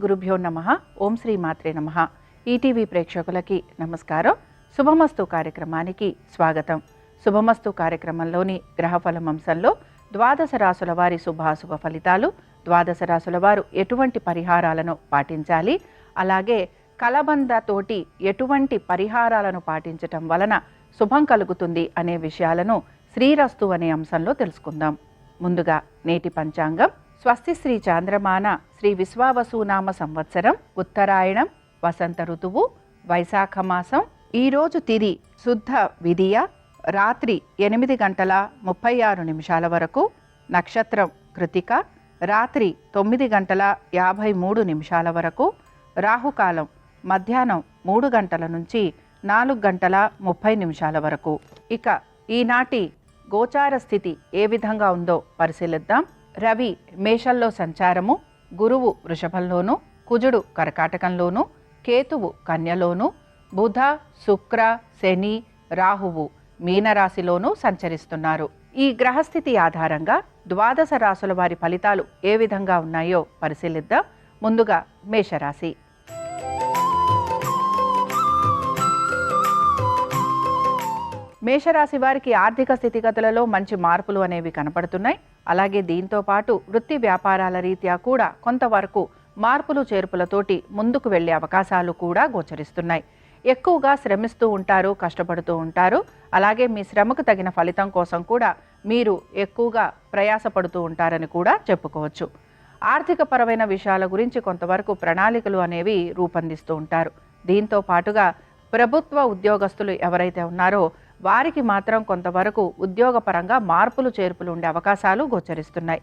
గురుభ్యో నమః. ఓం శ్రీ మాత్రే నమః. ఈటీవీ ప్రేక్షకులకి నమస్కారం. శుభమస్తు కార్యక్రమానికి స్వాగతం. శుభమస్తు కార్యక్రమంలోని గ్రహఫలం అంశంలో ద్వాదశ రాశుల వారి శుభాశుభ ఫలితాలు, ద్వాదశ రాశుల వారు ఎటువంటి పరిహారాలను పాటించాలి, అలాగే కలబందతోటి ఎటువంటి పరిహారాలను పాటించటం వలన శుభం కలుగుతుంది అనే విషయాలను శ్రీరస్తు అనే అంశంలో తెలుసుకుందాం. ముందుగా నేటి పంచాంగం. స్వస్తి శ్రీ చాంద్రమాన శ్రీ విశ్వావసునామ సంవత్సరం, ఉత్తరాయణం, వసంత ఋతువు, వైశాఖ మాసం. ఈరోజు తిరి శుద్ధ విదియ, రాత్రి 8:36 వరకు. నక్షత్రం కృతిక, రాత్రి 9:53 వరకు. రాహుకాలం మధ్యాహ్నం 3 గంటల నుంచి 4:30 వరకు. ఇక ఈనాటి గోచార స్థితి ఏ విధంగా ఉందో పరిశీలిద్దాం. రవి మేషంలో సంచారము, గురువు వృషభంలోను, కుజుడు కర్కాటకంలోను, కేతువు కన్యలోను, బుధ, శుక్ర, శని, రాహువు మీనరాశిలోనూ సంచరిస్తున్నారు. ఈ గ్రహస్థితి ఆధారంగా ద్వాదశ రాశుల వారి ఫలితాలు ఏ విధంగా ఉన్నాయో పరిశీలిద్దాం. ముందుగా మేషరాశి. మేషరాశి వారికి ఆర్థిక స్థితిగతులలో మంచి మార్పులు అనేవి కనపడుతున్నాయి. అలాగే దీంతో పాటు వృత్తి వ్యాపారాల రీత్యా కూడా కొంతవరకు మార్పులు చేర్పులతోటి ముందుకు వెళ్లే అవకాశాలు కూడా గోచరిస్తున్నాయి. ఎక్కువగా శ్రమిస్తూ ఉంటారు, కష్టపడుతూ ఉంటారు. అలాగే మీ శ్రమకు తగిన ఫలితం కోసం కూడా మీరు ఎక్కువగా ప్రయాసపడుతూ ఉంటారని కూడా చెప్పుకోవచ్చు. ఆర్థిక పరమైన విషయాల గురించి కొంతవరకు ప్రణాళికలు అనేవి రూపొందిస్తూ ఉంటారు. దీంతో పాటుగా ప్రభుత్వ ఉద్యోగస్తులు ఎవరైతే ఉన్నారో వారికి మాత్రం కొంతవరకు ఉద్యోగపరంగా మార్పులు చేర్పులు ఉండే అవకాశాలు గోచరిస్తున్నాయి.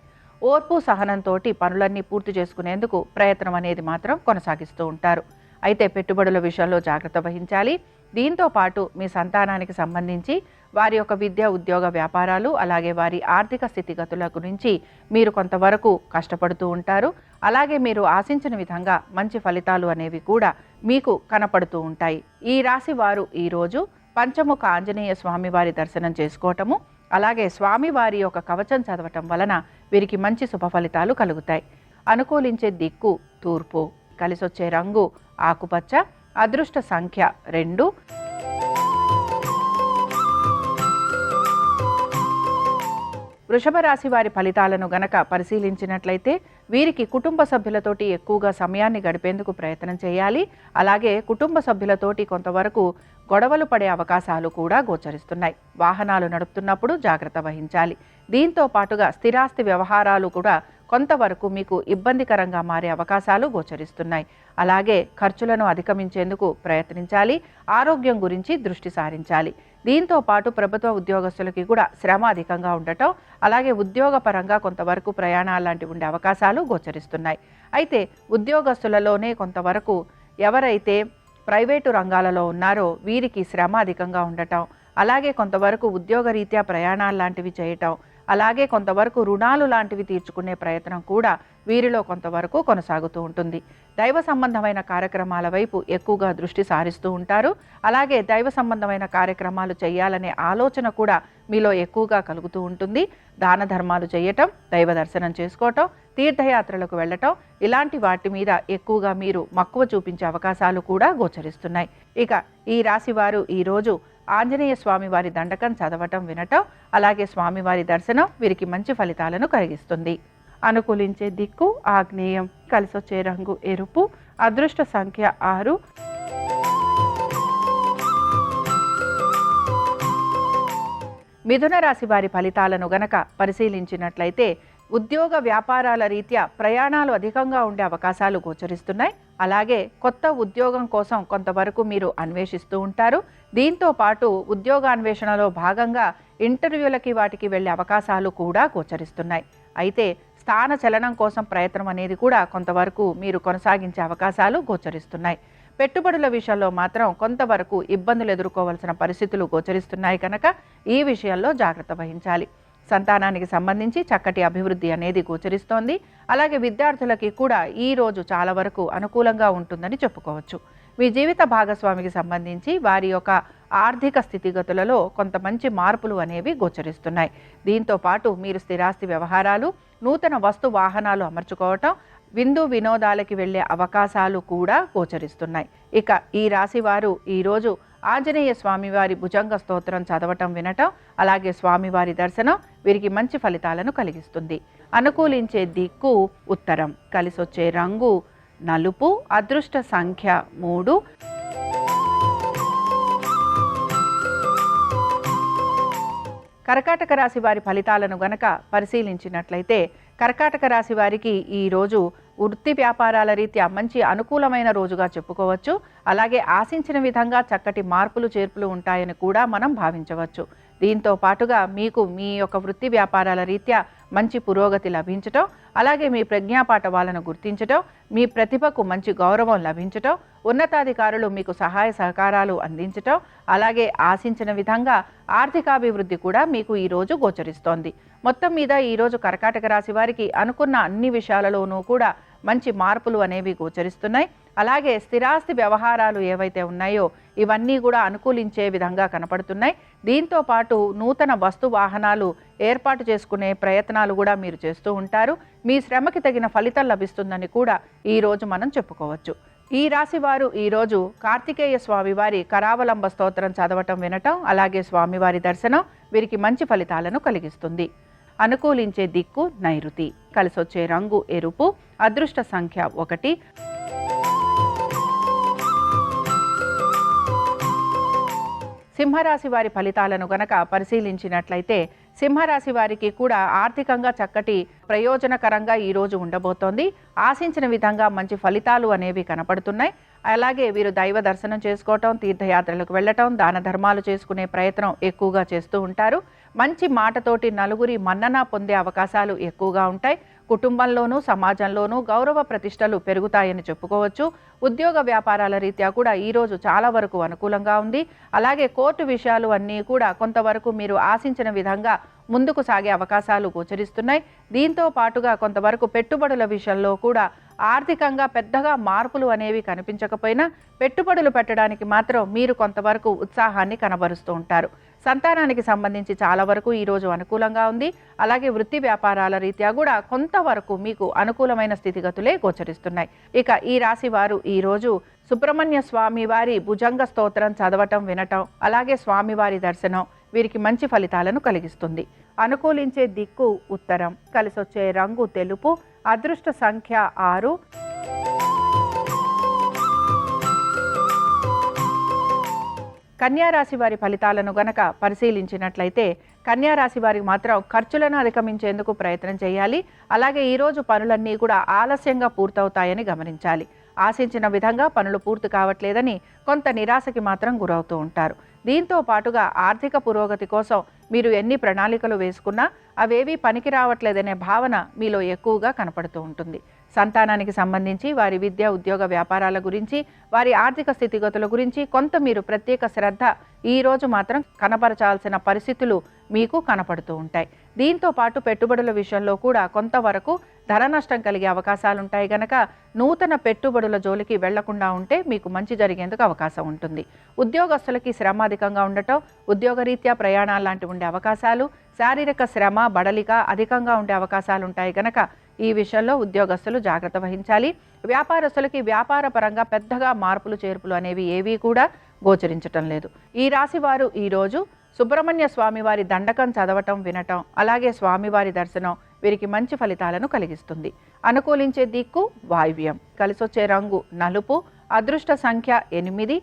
ఓర్పు సహనంతో పనులన్నీ పూర్తి చేసుకునేందుకు ప్రయత్నం అనేది మాత్రం కొనసాగిస్తూ ఉంటారు. అయితే పెట్టుబడుల విషయంలో జాగ్రత్త వహించాలి. దీంతో పాటు మీ సంతానానికి సంబంధించి వారి యొక్క విద్య, ఉద్యోగ, వ్యాపారాలు, అలాగే వారి ఆర్థిక స్థితిగతుల గురించి మీరు కొంతవరకు కష్టపడుతూ ఉంటారు. అలాగే మీరు ఆశించిన విధంగా మంచి ఫలితాలు అనేవి కూడా మీకు కనపడుతూ ఉంటాయి. ఈ రాశి వారు ఈరోజు పంచముఖ ఆంజనేయ స్వామివారి దర్శనం చేసుకోవటము, అలాగే స్వామివారి యొక్క కవచం చదవటం వలన వీరికి మంచి శుభ ఫలితాలు కలుగుతాయి. అనుకూలించే దిక్కు తూర్పు, కలిసొచ్చే రంగు ఆకుపచ్చ, అదృష్ట సంఖ్య 2. వృషభ రాశి వారి ఫలితాలను గనక పరిశీలించినట్లయితే వీరికి కుటుంబ సభ్యులతోటి ఎక్కువగా సమయాన్ని గడిపేందుకు ప్రయత్నం చేయాలి. అలాగే కుటుంబ సభ్యులతోటి కొంతవరకు గొడవలు పడే అవకాశాలు కూడా గోచరిస్తున్నాయి. వాహనాలు నడుపుతున్నప్పుడు జాగ్రత్త వహించాలి. దీంతో పాటుగా స్థిరాస్తి వ్యవహారాలు కూడా కొంతవరకు మీకు ఇబ్బందికరంగా మారే అవకాశాలు గోచరిస్తున్నాయి. అలాగే ఖర్చులను అధిగమించేందుకు ప్రయత్నించాలి. ఆరోగ్యం గురించి దృష్టి సారించాలి. దీంతో పాటు ప్రభుత్వ ఉద్యోగస్తులకి కూడా శ్రమ అధికంగా ఉండటం, అలాగే ఉద్యోగపరంగా కొంతవరకు ప్రయాణాలు లాంటివి ఉండే అవకాశాలు గోచరిస్తున్నాయి. అయితే ఉద్యోగస్తులలోనే కొంతవరకు ఎవరైతే ప్రైవేటు రంగాలలో ఉన్నారో వీరికి శ్రమ అధికంగా ఉండటం, అలాగే కొంతవరకు ఉద్యోగరీత్యా ప్రయాణాలు లాంటివి చేయటం, అలాగే కొంతవరకు రుణాలు లాంటివి తీర్చుకునే ప్రయత్నం కూడా వీరిలో కొంతవరకు కొనసాగుతూ ఉంటుంది. దైవ సంబంధమైన కార్యక్రమాల వైపు ఎక్కువగా దృష్టి సారిస్తూ ఉంటారు. అలాగే దైవ సంబంధమైన కార్యక్రమాలు చేయాలనే ఆలోచన కూడా మీలో ఎక్కువగా కలుగుతూ ఉంటుంది. దాన ధర్మాలు చేయటం, దైవ దర్శనం చేసుకోవటం, తీర్థయాత్రలకు వెళ్ళటం, ఇలాంటి వాటి మీద ఎక్కువగా మీరు మక్కువ చూపించే అవకాశాలు కూడా గోచరిస్తున్నాయి. ఇక ఈ రాశి వారు ఈరోజు ఆంజనేయ స్వామి వారి దండకం చదవటం, వినటం, అలాగే స్వామివారి దర్శనం వీరికి మంచి ఫలితాలను కలిగిస్తుంది. అనుకూలించే దిక్కు ఆగ్నేయం, కలిసొచ్చే రంగు ఎరుపు, అదృష్ట సంఖ్య 6. మిథున రాశి వారి ఫలితాలను గనక పరిశీలించినట్లయితే ఉద్యోగ వ్యాపారాల రీత్యా ప్రయాణాలు అధికంగా ఉండే అవకాశాలు గోచరిస్తున్నాయి. అలాగే కొత్త ఉద్యోగం కోసం కొంతవరకు మీరు అన్వేషిస్తూ ఉంటారు. దీంతో పాటు ఉద్యోగాన్వేషణలో భాగంగా ఇంటర్వ్యూలకి వాటికి వెళ్ళే అవకాశాలు కూడా గోచరిస్తున్నాయి. అయితే స్థాన చలనం కోసం ప్రయత్నం అనేది కూడా కొంతవరకు మీరు కొనసాగించే అవకాశాలు గోచరిస్తున్నాయి. పెట్టుబడుల విషయంలో మాత్రం కొంతవరకు ఇబ్బందులు ఎదుర్కోవాల్సిన పరిస్థితులు గోచరిస్తున్నాయి కనుక ఈ విషయంలో జాగ్రత్త వహించాలి. సంతానానికి సంబంధించి చక్కటి అభివృద్ధి అనేది గోచరిస్తోంది. అలాగే విద్యార్థులకి కూడా ఈ రోజు చాలా వరకు అనుకూలంగా ఉంటుందని చెప్పుకోవచ్చు. మీ జీవిత భాగస్వామికి సంబంధించి వారి యొక్క ఆర్థిక స్థితిగతులలో కొంత మంచి మార్పులు అనేవి గోచరిస్తున్నాయి. దీంతో పాటు మీరు స్థిరాస్తి వ్యవహారాలు, నూతన వస్తు వాహనాలు అమర్చుకోవటం, విందు వినోదాలకి వెళ్ళే అవకాశాలు కూడా గోచరిస్తున్నాయి. ఇక ఈ రాశి వారు ఈరోజు ఆంజనేయ స్వామివారి భుజంగ స్తోత్రం చదవటం వినటం, అలాగే స్వామివారి దర్శనం వీరికి మంచి ఫలితాలను కలిగిస్తుంది. అనుకూలించే దిక్కు ఉత్తరం, కలిసొచ్చే రంగు నలుపు, అదృష్ట సంఖ్య 3. కర్కాటక రాశి వారి ఫలితాలను గనక పరిశీలించినట్లయితే కర్కాటక రాశి వారికి ఈరోజు వృత్తి వ్యాపారాల రీత్యా మంచి అనుకూలమైన రోజుగా చెప్పుకోవచ్చు. అలాగే ఆశించిన విధంగా చక్కటి మార్పులు చేర్పులు ఉంటాయని కూడా మనం భావించవచ్చు. దీంతో పాటుగా మీకు మీ యొక్క వృత్తి వ్యాపారాల రీత్యా మంచి పురోగతి లభించటం, అలాగే మీ ప్రజ్ఞాపాఠవాలను గుర్తించటం, మీ ప్రతిభకు మంచి గౌరవం లభించటం, ఉన్నతాధికారులు మీకు సహాయ సహకారాలు అందించటం, అలాగే ఆశించిన విధంగా ఆర్థికాభివృద్ధి కూడా మీకు ఈరోజు గోచరిస్తోంది. మొత్తం మీద ఈరోజు కర్కాటక రాశి వారికి అనుకున్న అన్ని విషయాలలోనూ కూడా మంచి మార్పులు అనేవి గోచరిస్తున్నాయి. అలాగే స్థిరాస్తి వ్యవహారాలు ఏవైతే ఉన్నాయో ఇవన్నీ కూడా అనుకూలించే విధంగా కనపడుతున్నాయి. దీంతో పాటు నూతన వస్తు వాహనాలు ఏర్పాటు చేసుకునే ప్రయత్నాలు కూడా మీరు చేస్తూ ఉంటారు. మీ శ్రమకి తగిన ఫలితం లభిస్తుందని కూడా ఈరోజు మనం చెప్పుకోవచ్చు. ఈ రాశి వారు ఈరోజు కార్తికేయ స్వామివారి కరావలంబ స్తోత్రం చదవటం వినటం, అలాగే స్వామివారి దర్శనం వీరికి మంచి ఫలితాలను కలిగిస్తుంది. అనుకూలించే దిక్కు నైరుతి, కలిసొచ్చే రంగు ఎరుపు, అదృష్ట సంఖ్య 1. సింహరాశి వారి ఫలితాలను గనక పరిశీలించినట్లయితే సింహరాశి వారికి కూడా ఆర్థికంగా చక్కటి ప్రయోజనకరంగా ఈరోజు ఉండబోతోంది. ఆశించిన విధంగా మంచి ఫలితాలు అనేవి కనపడుతున్నాయి. అలాగే వీరు దైవ దర్శనం చేసుకోవటం, తీర్థయాత్రలకు వెళ్ళటం, దాన ధర్మాలు చేసుకునే ప్రయత్నం ఎక్కువగా చేస్తూ ఉంటారు. మంచి మాటతోటి నలుగురి మన్నన పొందే అవకాశాలు ఎక్కువగా ఉంటాయి. కుటుంబంలోనూ సమాజంలోనూ గౌరవ ప్రతిష్టలు పెరుగుతాయని చెప్పుకోవచ్చు. ఉద్యోగ వ్యాపారాల రీత్యా కూడా ఈరోజు చాలా వరకు అనుకూలంగా ఉంది. అలాగే కోర్టు విషయాలు అన్నీ కూడా కొంతవరకు మీరు ఆశించిన విధంగా ముందుకు సాగే అవకాశాలు గోచరిస్తున్నాయి. దీంతో పాటుగా కొంతవరకు పెట్టుబడుల విషయంలో కూడా ఆర్థికంగా పెద్దగా మార్పులు అనేవి కనిపించకపోయినా పెట్టుబడులు పెట్టడానికి మాత్రం మీరు కొంతవరకు ఉత్సాహాన్ని కనబరుస్తూ ఉంటారు. సంతానానికి సంబంధించి చాలా వరకు ఈరోజు అనుకూలంగా ఉంది. అలాగే వృత్తి వ్యాపారాల రీత్యా కూడా కొంతవరకు మీకు అనుకూలమైన స్థితిగతులే గోచరిస్తున్నాయి. ఇక ఈ రాశి వారు ఈరోజు సుబ్రహ్మణ్య స్వామి వారి భుజంగ స్తోత్రం చదవటం వినటం, అలాగే స్వామివారి దర్శనం వీరికి మంచి ఫలితాలను కలిగిస్తుంది. అనుకూలించే దిక్కు ఉత్తరం, కలిసొచ్చే రంగు తెలుపు, అదృష్ట సంఖ్య 6. కన్యారాశి వారి ఫలితాలను గనక పరిశీలించినట్లయితే కన్యారాశి వారికి మాత్రం ఖర్చులను అధిగమించేందుకు ప్రయత్నం చేయాలి. అలాగే ఈరోజు పనులన్నీ కూడా ఆలస్యంగా పూర్తవుతాయని గమనించాలి. ఆశించిన విధంగా పనులు పూర్తి కావట్లేదని కొంత నిరాశకి మాత్రం గురవుతూ ఉంటారు. దీంతో పాటుగా ఆర్థిక పురోగతి కోసం మీరు ఎన్ని ప్రణాళికలు వేసుకున్నా అవేవీ పనికి రావట్లేదనే భావన మీలో ఎక్కువగా కనపడుతూ ఉంటుంది. సంతానానికి సంబంధించి వారి విద్య, ఉద్యోగ వ్యాపారాల గురించి, వారి ఆర్థిక స్థితిగతుల గురించి కొంత మీరు ప్రత్యేక శ్రద్ధ ఈరోజు మాత్రం కనపరచాల్సిన పరిస్థితులు మీకు కనపడుతూ ఉంటాయి. దీంతో పాటు పెట్టుబడుల విషయంలో కూడా కొంతవరకు ధన నష్టం కలిగే అవకాశాలు ఉంటాయి గనక నూతన పెట్టుబడుల జోలికి వెళ్లకుండా ఉంటే మీకు మంచి జరిగేందుకు అవకాశం ఉంటుంది. ఉద్యోగస్తులకి శ్రమ అధికంగా ఉండటం, ఉద్యోగరీత్యా ప్రయాణాలు లాంటివి ఉండే అవకాశాలు, శారీరక శ్రమ బడలిక అధికంగా ఉండే అవకాశాలు ఉంటాయి గనక ఈ విషయంలో ఉద్యోగస్తులు జాగ్రత్త వహించాలి. వ్యాపారస్తులకి వ్యాపార పరంగా పెద్దగా మార్పులు చేర్పులు అనేవి ఏవీ కూడా గోచరించటం లేదు. ఈ రాశి వారు ఈరోజు సుబ్రహ్మణ్య స్వామివారి దండకం చదవటం వినటం, అలాగే స్వామివారి దర్శనం వీరికి మంచి ఫలితాలను కలిగిస్తుంది. అనుకూలించే దిక్కు వాయువ్యం, కలిసొచ్చే రంగు నలుపు, అదృష్ట సంఖ్య 8.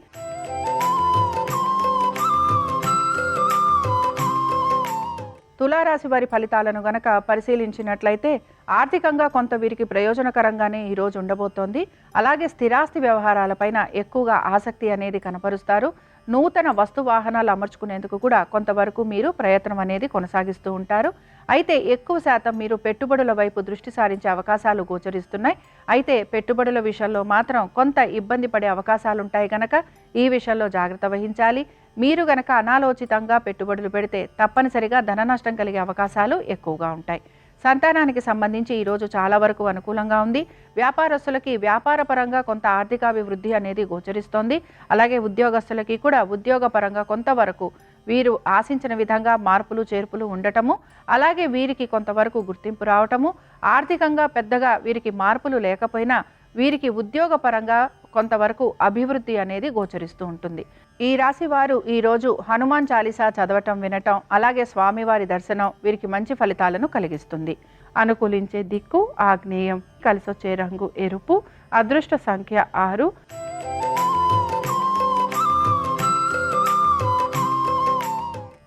తులారాశి వారి ఫలితాలను గనక పరిశీలించినట్లయితే ఆర్థికంగా కొంత వీరికి ప్రయోజనకరంగానే ఈరోజు ఉండబోతోంది. అలాగే స్థిరాస్తి వ్యవహారాలపైన ఎక్కువగా ఆసక్తి అనేది కనపరుస్తారు. నూతన వస్తు వాహనాలు అమర్చుకునేందుకు కూడా కొంతవరకు మీరు ప్రయత్నం అనేది కొనసాగిస్తూ ఉంటారు. అయితే ఎక్కువ శాతం మీరు పెట్టుబడుల వైపు దృష్టి సారించే అవకాశాలు గోచరిస్తున్నాయి. అయితే పెట్టుబడుల విషయంలో మాత్రం కొంత ఇబ్బంది పడే అవకాశాలు ఉంటాయి కనుక ఈ విషయంలో జాగ్రత్త వహించాలి. మీరు గనక అనాలోచితంగా పెట్టుబడులు పెడితే తప్పనిసరిగా ధన నష్టం కలిగే అవకాశాలు ఎక్కువగా ఉంటాయి. సంతానానికి సంబంధించి ఈరోజు చాలా వరకు అనుకూలంగా ఉంది. వ్యాపారస్తులకి వ్యాపార పరంగా కొంత ఆర్థికాభివృద్ధి అనేది గోచరిస్తోంది. అలాగే ఉద్యోగస్తులకి కూడా ఉద్యోగ పరంగా కొంతవరకు వీరు ఆశించిన విధంగా మార్పులు చేర్పులు ఉండటము, అలాగే వీరికి కొంతవరకు గుర్తింపు రావటము, ఆర్థికంగా పెద్దగా వీరికి మార్పులు లేకపోయినా వీరికి ఉద్యోగపరంగా కొంతవరకు అభివృద్ధి అనేది గోచరిస్తూ ఉంటుంది. ఈ రాశి వారు ఈరోజు హనుమాన్ చాలీసా చదవటం వినటం, అలాగే స్వామివారి దర్శనం వీరికి మంచి ఫలితాలను కలిగిస్తుంది. అనుకూలించే దిక్కు ఆగ్నేయం, కలిసొచ్చే రంగు ఎరుపు, అదృష్ట సంఖ్య 6.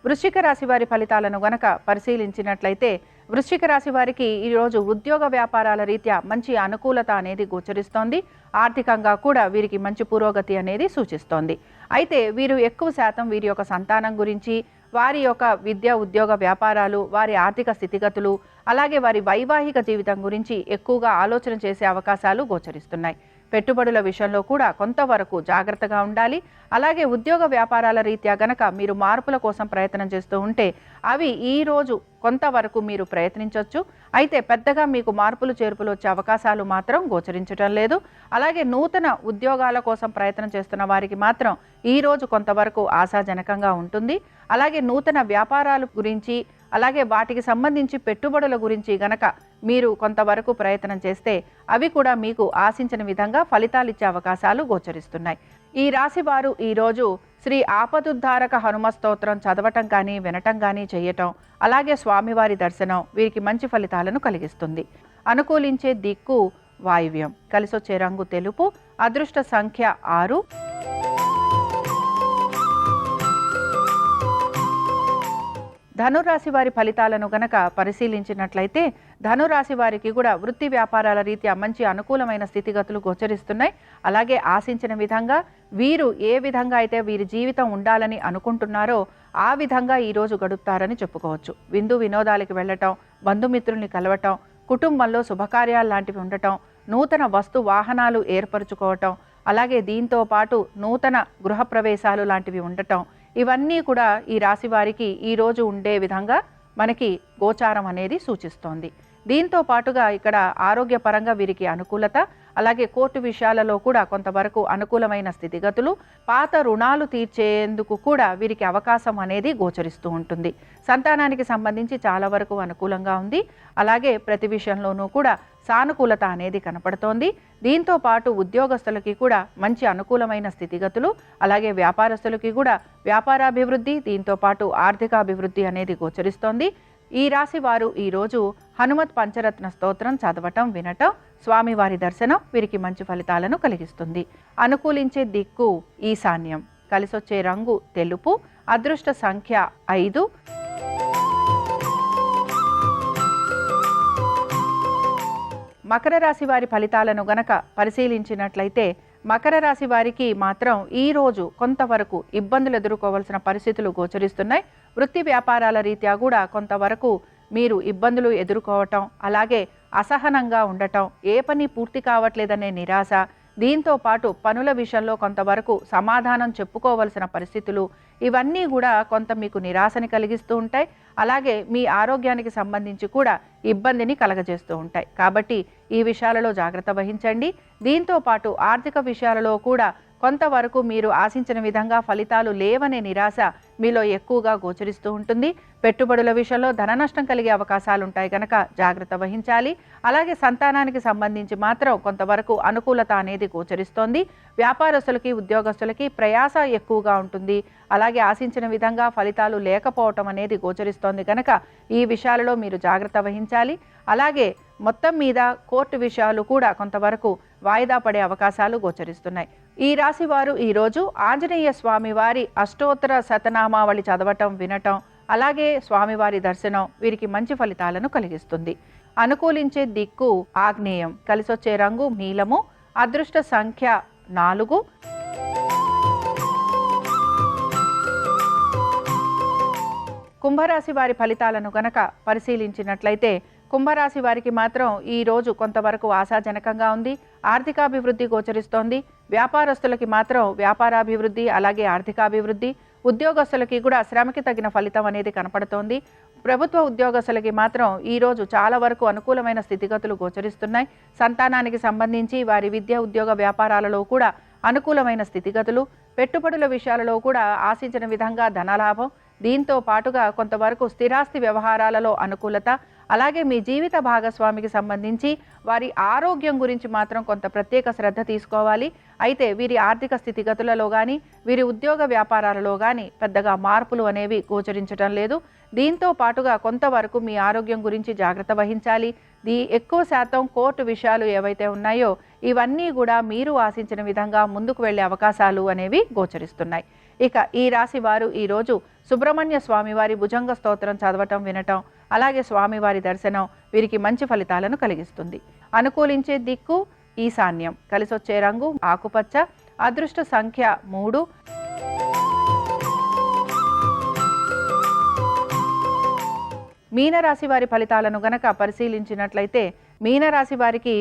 వృశ్చిక రాశి వారి ఫలితాలను గనక పరిశీలించినట్లయితే వృశ్చిక రాశి వారికి ఈరోజు ఉద్యోగ వ్యాపారాల రీత్యా మంచి అనుకూలత అనేది గోచరిస్తోంది. ఆర్థికంగా కూడా వీరికి మంచి పురోగతి అనేది సూచిస్తోంది. అయితే వీరు ఎక్కువ శాతం వీరి యొక్క సంతానం గురించి, వారి యొక్క విద్య ఉద్యోగ వ్యాపారాలు, వారి ఆర్థిక స్థితిగతులు, అలాగే వారి వైవాహిక జీవితం గురించి ఎక్కువగా ఆలోచన చేసే అవకాశాలు గోచరిస్తున్నాయి. పెట్టుబడుల విషయంలో కూడా కొంతవరకు జాగ్రత్తగా ఉండాలి. అలాగే ఉద్యోగ వ్యాపారాల రీత్యా గనక మీరు మార్పుల కోసం ప్రయత్నం చేస్తూ ఉంటే అవి ఈరోజు కొంతవరకు మీరు ప్రయత్నించవచ్చు. అయితే పెద్దగా మీకు మార్పులు చేర్పులు వచ్చే అవకాశాలు మాత్రం గోచరించడం లేదు. అలాగే నూతన ఉద్యోగాల కోసం ప్రయత్నం చేస్తున్న వారికి మాత్రం ఈరోజు కొంతవరకు ఆశాజనకంగా ఉంటుంది. అలాగే నూతన వ్యాపారాల గురించి, అలాగే వాటికి సంబంధించి పెట్టుబడుల గురించి గనక మీరు కొంతవరకు ప్రయత్నం చేస్తే అవి కూడా మీకు ఆశించిన విధంగా ఫలితాలు ఇచ్చే అవకాశాలు గోచరిస్తున్నాయి. ఈ రాశి వారు ఈరోజు శ్రీ ఆపదుద్ధారక హనుమ స్తోత్రం చదవటం కానీ వినటం కానీ చేయటం, అలాగే స్వామివారి దర్శనం వీరికి మంచి ఫలితాలను కలిగిస్తుంది. అనుకూలించే దిక్కు వాయువ్యం, కలిసొచ్చే రంగు తెలుపు, అదృష్ట సంఖ్య 6. ధనురాశి వారి ఫలితాలను గనక పరిశీలించినట్లయితే ధనురాశి వారికి కూడా వృత్తి వ్యాపారాల రీత్యా మంచి అనుకూలమైన స్థితిగతులు గోచరిస్తున్నాయి. అలాగే ఆశించిన విధంగా వీరు ఏ విధంగా అయితే వీరి జీవితం ఉండాలని అనుకుంటున్నారో ఆ విధంగా ఈరోజు గడుపుతారని చెప్పుకోవచ్చు. విందు వినోదాలకి వెళ్ళటం, బంధుమిత్రుల్ని కలవటం, కుటుంబంలో శుభకార్యాలు లాంటివి ఉండటం, నూతన వస్తు వాహనాలు ఏర్పరచుకోవటం, అలాగే దీంతో పాటు నూతన గృహప్రవేశాలు లాంటివి ఉండటం, ఇవన్నీ కూడా ఈ రాశి వారికి ఈరోజు ఉండే విధంగా మనకి గోచారం అనేది సూచిస్తోంది. దీంతో పాటుగా ఇక్కడ ఆరోగ్యపరంగా వీరికి అనుకూలత, అలాగే కోర్టు విషయాలలో కూడా కొంతవరకు అనుకూలమైన స్థితిగతులు, పాత రుణాలు తీర్చేందుకు కూడా వీరికి అవకాశం అనేది గోచరిస్తూ ఉంటుంది. సంతానానికి సంబంధించి చాలా వరకు అనుకూలంగా ఉంది. అలాగే ప్రతి విషయంలోనూ కూడా సానుకూలత అనేది కనపడుతోంది. దీంతో పాటు ఉద్యోగస్తులకి కూడా మంచి అనుకూలమైన స్థితిగతులు, అలాగే వ్యాపారస్తులకి కూడా వ్యాపారాభివృద్ధి, దీంతో పాటు ఆర్థికాభివృద్ధి అనేది గోచరిస్తోంది. ఈ రాశి వారు ఈరోజు హనుమత్ పంచరత్న స్తోత్రం చదవటం వినటం, స్వామివారి దర్శనం వీరికి మంచి ఫలితాలను కలిగిస్తుంది. అనుకూలించే దిక్కు ఈశాన్యం, కలిసొచ్చే రంగు తెలుపు, అదృష్ట సంఖ్య 5. మకర రాశి వారి ఫలితాలను గనక పరిశీలించినట్లయితే మకర రాశి వారికి మాత్రం ఈరోజు కొంతవరకు ఇబ్బందులు ఎదుర్కోవాల్సిన పరిస్థితులు గోచరిస్తున్నాయి. వృత్తి వ్యాపారాల రీత్యా కూడా కొంతవరకు మీరు ఇబ్బందులు ఎదుర్కోవటం, అలాగే అసహనంగా ఉండటం, ఏ పని పూర్తి కావట్లేదనే నిరాశ, దీంతో పాటు పనుల విషయంలో కొంతవరకు సమాధానం చెప్పుకోవలసిన పరిస్థితులు, ఇవన్నీ కూడా కొంత మీకు నిరాశని కలిగిస్తూ ఉంటాయి. అలాగే మీ ఆరోగ్యానికి సంబంధించి కూడా ఇబ్బందిని కలగజేస్తూ ఉంటాయి. కాబట్టి ఈ విషయాలలో జాగ్రత్త వహించండి. దీంతో పాటు ఆర్థిక విషయాలలో కూడా కొంతవరకు మీరు ఆశించిన విధంగా ఫలితాలు లేవనే నిరాశ మీలో ఎక్కువగా గోచరిస్తూ ఉంటుంది. పెట్టుబడుల విషయంలో ధన నష్టం కలిగే అవకాశాలు ఉంటాయి కనుక జాగ్రత్త వహించాలి. అలాగే సంతానానికి సంబంధించి మాత్రం కొంతవరకు అనుకూలత అనేది గోచరిస్తోంది. వ్యాపారస్తులకి, ఉద్యోగస్తులకి ప్రయాస ఎక్కువగా ఉంటుంది. అలాగే ఆశించిన విధంగా ఫలితాలు లేకపోవటం అనేది గోచరిస్తోంది కనుక ఈ విషయాలలో మీరు జాగ్రత్త వహించాలి. అలాగే మొత్తం మీద కోర్టు విషయాలు కూడా కొంతవరకు వాయిదా పడే అవకాశాలు గోచరిస్తున్నాయి. ఈ రాశి వారు ఈరోజు ఆంజనేయ స్వామి వారి అష్టోత్తర శతనామావళి చదవటం వినటం, అలాగే స్వామివారి దర్శనం వీరికి మంచి ఫలితాలను కలిగిస్తుంది. అనుకూలించే దిక్కు ఆగ్నేయం, కలిసొచ్చే రంగు నీలము, అదృష్ట సంఖ్య 4. కుంభరాశి వారి ఫలితాలను గనక పరిశీలించినట్లయితే కుంభరాశి వారికి మాత్రం ఈ రోజు కొంతవరకు ఆశాజనకంగా ఉంది. ఆర్థికాభివృద్ధి గోచరిస్తోంది. వ్యాపారస్తులకి మాత్రం వ్యాపారాభివృద్ధి, అలాగే ఆర్థికాభివృద్ధి, ఉద్యోగస్తులకి కూడా శ్రమకి తగిన ఫలితం అనేది కనపడుతోంది. ప్రభుత్వ ఉద్యోగస్తులకి మాత్రం ఈరోజు చాలా వరకు అనుకూలమైన స్థితిగతులు గోచరిస్తున్నాయి. సంతానానికి సంబంధించి వారి విద్య ఉద్యోగ వ్యాపారాలలో కూడా అనుకూలమైన స్థితిగతులు, పెట్టుబడుల విషయాలలో కూడా ఆశించిన విధంగా ధనలాభం, దీంతో పాటుగా కొంతవరకు స్థిరాస్తి వ్యవహారాలలో అనుకూలత, అలాగే మీ జీవిత భాగస్వామికి సంబంధించి వారి ఆరోగ్యం గురించి మాత్రం కొంత ప్రత్యేక శ్రద్ధ తీసుకోవాలి. అయితే వీరి ఆర్థిక స్థితిగతులలో కానీ వీరి ఉద్యోగ వ్యాపారాలలో కానీ పెద్దగా మార్పులు అనేవి గోచరించడం లేదు. దీంతో పాటుగా కొంతవరకు మీ ఆరోగ్యం గురించి జాగ్రత్త వహించాలి. ఎక్కువ శాతం కోర్టు విషయాలు ఏవైతే ఉన్నాయో ఇవన్నీ కూడా మీరు ఆశించిన విధంగా ముందుకు వెళ్ళే అవకాశాలు అనేవి గోచరిస్తున్నాయి. ఇక ఈ రాశి వారు ఈరోజు సుబ్రహ్మణ్య స్వామివారి భుజంగ స్తోత్రం చదవటం, వినటం, అలాగే స్వామివారి దర్శనం వీరికి మంచి ఫలితాలను కలిగిస్తుంది. అనుకూలించే దిక్కు ఈశాన్యం, కలిసొచ్చే రంగు ఆకుపచ్చ, అదృష్ట సంఖ్య 3. మీనరాశి వారి ఫలితాలను గనక పరిశీలించినట్లయితే మీనరాశి వారికి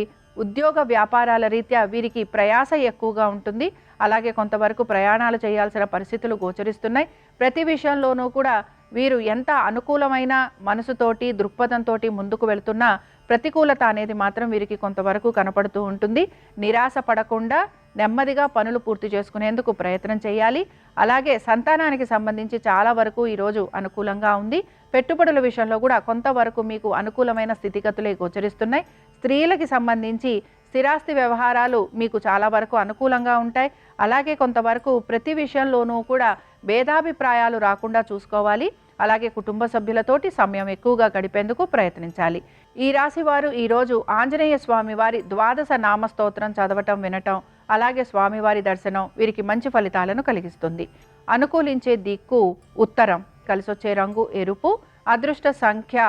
ఉద్యోగ వ్యాపారాల రీత్యా వీరికి ప్రయాస ఎక్కువగా ఉంటుంది. అలాగే కొంతవరకు ప్రయాణాలు చేయాల్సిన పరిస్థితులు గోచరిస్తున్నాయి. ప్రతి విషయంలోనూ కూడా వీరు ఎంత అనుకూలమైన మనసుతోటి దృక్పథంతో ముందుకు వెళుతున్నా ప్రతికూలత అనేది మాత్రం వీరికి కొంతవరకు కనపడుతూ ఉంటుంది. నిరాశ పడకుండా నెమ్మదిగా పనులు పూర్తి చేసుకునేందుకు ప్రయత్నం చేయాలి. అలాగే సంతానానికి సంబంధించి చాలా వరకు ఈరోజు అనుకూలంగా ఉంది. పెట్టుబడుల విషయంలో కూడా కొంతవరకు మీకు అనుకూలమైన స్థితిగతులే గోచరిస్తున్నాయి. స్త్రీలకి సంబంధించి స్థిరాస్తి వ్యవహారాలు మీకు చాలా వరకు అనుకూలంగా ఉంటాయి. అలాగే కొంతవరకు ప్రతి విషయంలోనూ కూడా భేదాభిప్రాయాలు రాకుండా చూసుకోవాలి. అలాగే కుటుంబ సభ్యులతోటి సమయం ఎక్కువగా గడిపేందుకు ప్రయత్నించాలి. ఈ రాశి వారు ఈరోజు ఆంజనేయ స్వామి వారి 12 నామస్తోత్రం చదవటం, వినటం, అలాగే స్వామివారి దర్శనం వీరికి మంచి ఫలితాలను కలిగిస్తుంది. అనుకూలించే దిక్కు ఉత్తరం, కలిసొచ్చే రంగు ఎరుపు, అదృష్ట సంఖ్య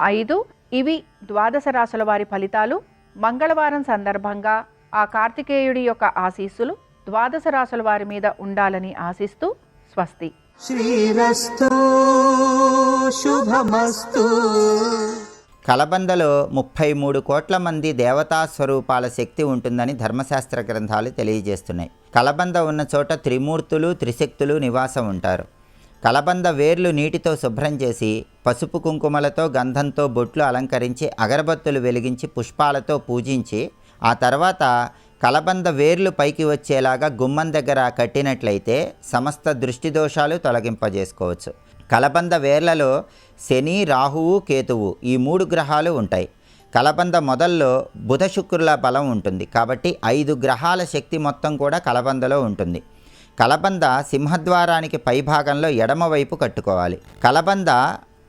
5. ఇవి 12 రాశుల వారి ఫలితాలు. మంగళవారం సందర్భంగా ఆ కార్తికేయుడి యొక్క ఆశీస్సులు 12 రాశుల వారి మీద ఉండాలని ఆశిస్తూ స్వస్తి. శ్రీరస్తు శుభమస్తు. కలబందలో 33 కోట్ల మంది దేవతా స్వరూపాల శక్తి ఉంటుందని ధర్మశాస్త్ర గ్రంథాలు తెలియజేస్తున్నాయి. కలబంద ఉన్న చోట త్రిమూర్తులు, త్రిశక్తులు నివాసం ఉంటారు. కలబంద వేర్లు నీటితో శుభ్రం చేసి పసుపు కుంకుమలతో గంధంతో బొట్లు అలంకరించి అగరబత్తులు వెలిగించి పుష్పాలతో పూజించి ఆ తర్వాత కలబంద వేర్లు పైకి వచ్చేలాగా గుమ్మం దగ్గర కట్టినట్లయితే సమస్త దృష్టి దోషాలు తొలగింపజేసుకోవచ్చు. కలబంద వేర్లలో శని, రాహువు, కేతువు ఈ 3 గ్రహాలు ఉంటాయి. కలబంద మొదల్లో బుధ శుక్రుల బలం ఉంటుంది. కాబట్టి 5 గ్రహాల శక్తి మొత్తం కూడా కలబందలో ఉంటుంది. కలబంద సింహద్వారానికి పైభాగంలో ఎడమవైపు కట్టుకోవాలి. కలబంద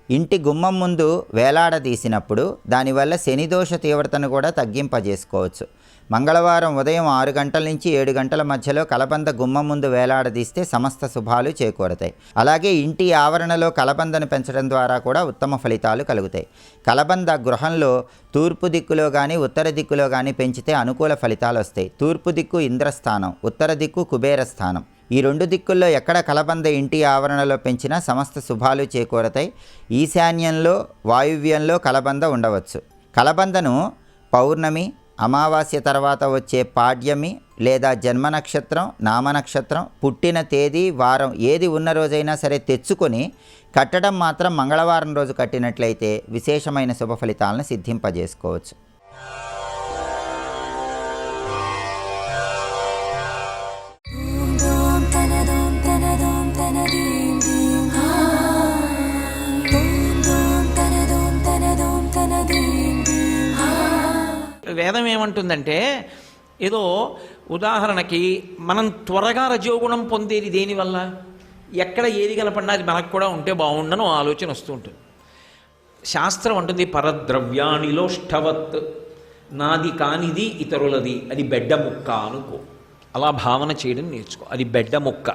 ఇంటి గుమ్మం ముందు వేలాడదీసినప్పుడు దానివల్ల శనిదోష తీవ్రతను కూడా తగ్గింపజేసుకోవచ్చు. మంగళవారం ఉదయం 6 గంటల నుంచి 7 గంటల మధ్యలో కలబంద గుమ్మం ముందు వేలాడదీస్తే సమస్త శుభాలు చేకూరతాయి. అలాగే ఇంటి ఆవరణలో కలబందను పెంచడం ద్వారా కూడా ఉత్తమ ఫలితాలు కలుగుతాయి. కలబంద గృహంలో తూర్పు దిక్కులో కానీ ఉత్తర దిక్కులో కానీ పెంచితే అనుకూల ఫలితాలు వస్తాయి. తూర్పు దిక్కు ఇంద్రస్థానం, ఉత్తర దిక్కు కుబేర స్థానం. ఈ 2 దిక్కుల్లో ఎక్కడ కలబంద ఇంటి ఆవరణలో పెంచినా సమస్త శుభాలు చేకూరతాయి. ఈశాన్యంలో, వాయువ్యంలో కలబంద ఉండవచ్చు. కలబందను పౌర్ణమి, అమావాస్య తర్వాత వచ్చే పాడ్యమి లేదా జన్మ నక్షత్రం, నామ నక్షత్రం, పుట్టిన తేదీ, వారం ఏది ఉన్న రోజైనా సరే తెచ్చుకొని కట్టడం మాత్రం మంగళవారం రోజు కట్టినట్లయితే విశేషమైన శుభ ఫలితాలను సిద్ధింపజేసుకోవచ్చు. వేదం ఏమంటుందంటే, ఏదో ఉదాహరణకి మనం త్వరగా రజోగుణం పొందేది దేనివల్ల, ఎక్కడ ఏది కనపడినా అది మనకు కూడా ఉంటే బాగుండను ఆలోచన వస్తూ ఉంటుంది. శాస్త్రం అంటుంది పరద్రవ్యాణిలోష్ఠవత్, నాది కానిది ఇతరులది, అది బెడ్డ ముక్క అనుకో. అలా భావన చేయడం నేర్చుకో. అది బెడ్డ ముక్క.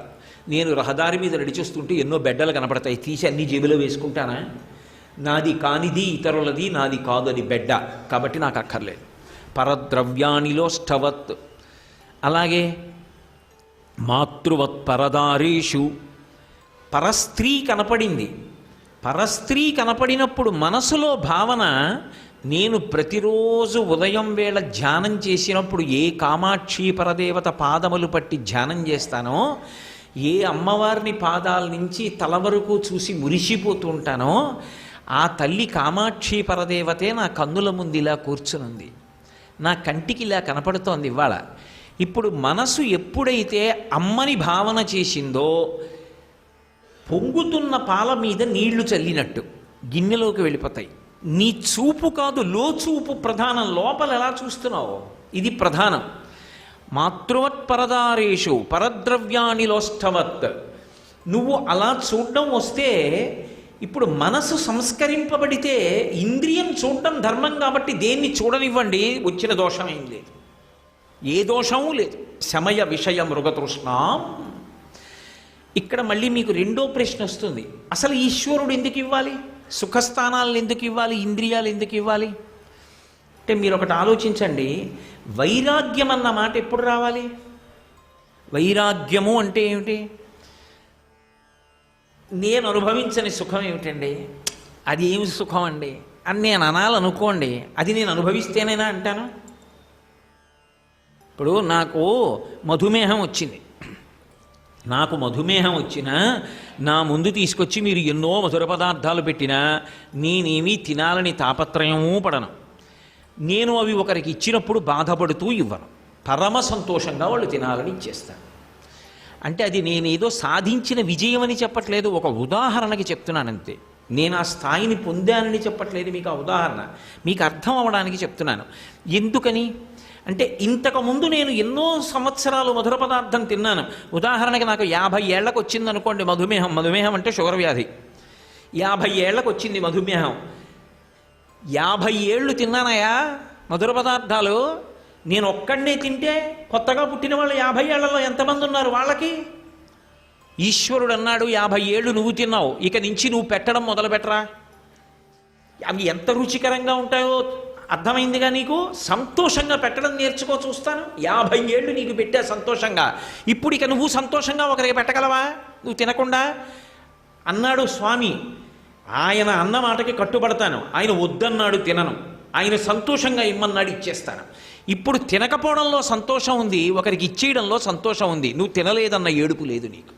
నేను రహదారి మీద నడిచొస్తుంటే ఎన్నో బెడ్డలు కనపడతాయి, తీసి అన్ని జేబులో వేసుకుంటానా? నాది కానిది ఇతరులది, నాది కాదు, అది బెడ్డ, కాబట్టి నాకు అక్కర్లేదు. పరద్రవ్యాణిలోష్ఠవత్. అలాగే మాతృవత్ పరదారీషు, పరస్త్రీ కనపడింది. పరస్త్రీ కనపడినప్పుడు మనసులో భావన, నేను ప్రతిరోజు ఉదయం వేళ ధ్యానం చేసినప్పుడు ఏ కామాక్షి పరదేవత పాదములు పట్టి ధ్యానం చేస్తానో, ఏ అమ్మవారిని పాదాల నుంచి తల వరకు చూసి మురిసిపోతూ ఉంటానో, ఆ తల్లి కామాక్షి పరదేవతే నా కన్నుల ముందు ఇలా కూర్చునుంది, నా కంటికి ఇలా కనపడుతోంది ఇవాళ. ఇప్పుడు మనసు ఎప్పుడైతే అమ్మని భావన చేసిందో, పొంగుతున్న పాల మీద నీళ్లు చల్లినట్టు గిన్నెలోకి వెళ్ళిపోతాయి. నీ చూపు కాదు, లోచూపు ప్రధానం. లోపల ఎలా చూస్తున్నావు ఇది ప్రధానం. మాతృవత్ పరదారేషు పరద్రవ్యాని లోష్టవత్. నువ్వు అలా చూడడం వస్తే, ఇప్పుడు మనసు సంస్కరింపబడితే ఇంద్రియం చూడడం ధర్మం కాబట్టి దేన్ని చూడనివ్వండి, వచ్చిన దోషం ఏం లేదు, ఏ దోషమూ లేదు. శమయ విషయ మృగతృష్ణాం. ఇక్కడ మళ్ళీ మీకు రెండో ప్రశ్న వస్తుంది, అసలు ఈశ్వరుడు ఎందుకు ఇవ్వాలి, సుఖస్థానాలను ఎందుకు ఇవ్వాలి, ఇంద్రియాలు ఎందుకు ఇవ్వాలి అంటే మీరు ఒకటి ఆలోచించండి. వైరాగ్యం అన్న మాట ఎప్పుడు రావాలి? వైరాగ్యము అంటే ఏమిటి? నేను అనుభవించని సుఖం ఏమిటండి, అది ఏమి సుఖం అండి అని నేను అనాలనుకోండి, అది నేను అనుభవిస్తేనేనా అంటాను? ఇప్పుడు నాకు మధుమేహం వచ్చింది, నాకు మధుమేహం వచ్చినా నా ముందు తీసుకొచ్చి మీరు ఎన్నో మధుర పదార్థాలు పెట్టినా నేనేమీ తినాలని తాపత్రయమూ పడను. నేను అవి ఒకరికి ఇచ్చినప్పుడు బాధపడుతూ ఇవ్వను, పరమ సంతోషంగా వాళ్ళు తినాలని ఇచ్చేస్తాను. అంటే అది నేనేదో సాధించిన విజయం అని చెప్పట్లేదు, ఒక ఉదాహరణకి చెప్తున్నాను అంతే. నేను ఆ స్థాయిని పొందానని చెప్పట్లేదు, మీకు ఆ ఉదాహరణ మీకు అర్థం అవ్వడానికి చెప్తున్నాను. ఎందుకని అంటే ఇంతకుముందు నేను ఎన్నో సంవత్సరాలు మధుర పదార్థం తిన్నాను. ఉదాహరణకి నాకు 50 ఏళ్లకు వచ్చిందనుకోండి మధుమేహం. మధుమేహం అంటే షుగర్ వ్యాధి. 50 ఏళ్లకు వచ్చింది మధుమేహం. 50 ఏళ్ళు తిన్నానయా మధుర పదార్థాలు. నేను ఒక్కడనే తింటే కొత్తగా పుట్టిన వాళ్ళు 50 ఏళ్లలో ఎంతమంది ఉన్నారు వాళ్ళకి? ఈశ్వరుడు అన్నాడు 50 ఏళ్ళు నువ్వు తిన్నావు, ఇక నుంచి నువ్వు పెట్టడం మొదలు పెట్టరా. అవి ఎంత రుచికరంగా ఉంటాయో అర్థమైందిగా నీకు. సంతోషంగా పెట్టడం నేర్చుకో, చూస్తాను. 50 ఏళ్ళు నీకు పెట్టా సంతోషంగా, ఇప్పుడు ఇక నువ్వు సంతోషంగా ఒకరికి పెట్టగలవా నువ్వు తినకుండా? అన్నాడు స్వామి. ఆయన అన్న మాటకి కట్టుబడతాను. ఆయన వద్దన్నాడు తినను, ఆయన సంతోషంగా ఇమ్మన్నాడు ఇచ్చేస్తాను. ఇప్పుడు తినకపోవడంలో సంతోషం ఉంది, ఒకరికి ఇచ్చేయడంలో సంతోషం ఉంది. నువ్వు తినలేదన్న ఏడుపు లేదు నీకు.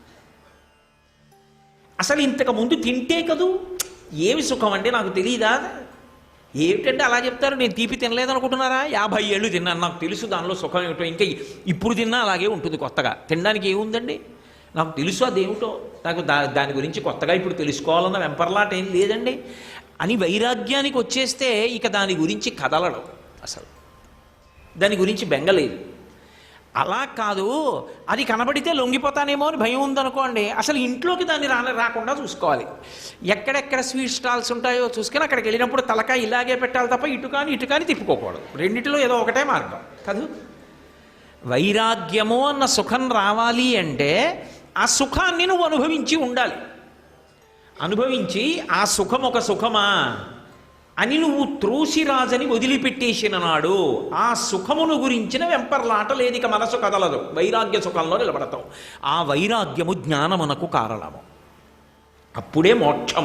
అసలు ఇంతకు ముందు తింటే కదూ ఏమి సుఖం అంటే నాకు తెలియదా? ఏమిటంటే అలా చెప్తారు, నేను తీపి తినలేదనుకుంటున్నారా? 50 ఏళ్ళు తిన్నాను, నాకు తెలుసు దానిలో సుఖం ఏమిటో. ఇంకా ఇప్పుడు తిన్నా అలాగే ఉంటుంది, కొత్తగా తినడానికి ఏముందండి, నాకు తెలుసు అదేమిటో. నాకు దాని గురించి కొత్తగా ఇప్పుడు తెలుసుకోవాలన్న వెంపర్లాట ఏం లేదండి అని వైరాగ్యానికి వచ్చేస్తే ఇక దాని గురించి కదలడం, అసలు దాని గురించి బెంగలేదు. అలా కాదు, అది కనబడితే లొంగిపోతానేమో అని భయం ఉందనుకోండి, అసలు ఇంట్లోకి దాన్ని రాకుండా చూసుకోవాలి. ఎక్కడెక్కడ స్వీట్ స్టాల్స్ ఉంటాయో చూసుకొని అక్కడికి వెళ్ళినప్పుడు తలకాయ ఇలాగే పెట్టాలి తప్ప ఇటు కానీ తిప్పుకోకూడదు. రెండిటిలో ఏదో ఒకటే మార్గం కాదు. వైరాగ్యము అన్న సుఖం రావాలి అంటే ఆ సుఖాన్ని నువ్వు అనుభవించి ఉండాలి. అనుభవించి ఆ సుఖం ఒక సుఖమా అని నువ్వు త్రోసిరాజని వదిలిపెట్టేసిన నాడు ఆ సుఖమును గురించిన వెంపర్లాట లేదిక, మనసు కదలదు, వైరాగ్య సుఖంలో నిలబడతావు. ఆ వైరాగ్యము జ్ఞానమునకు కారణము, అప్పుడే మోక్షం.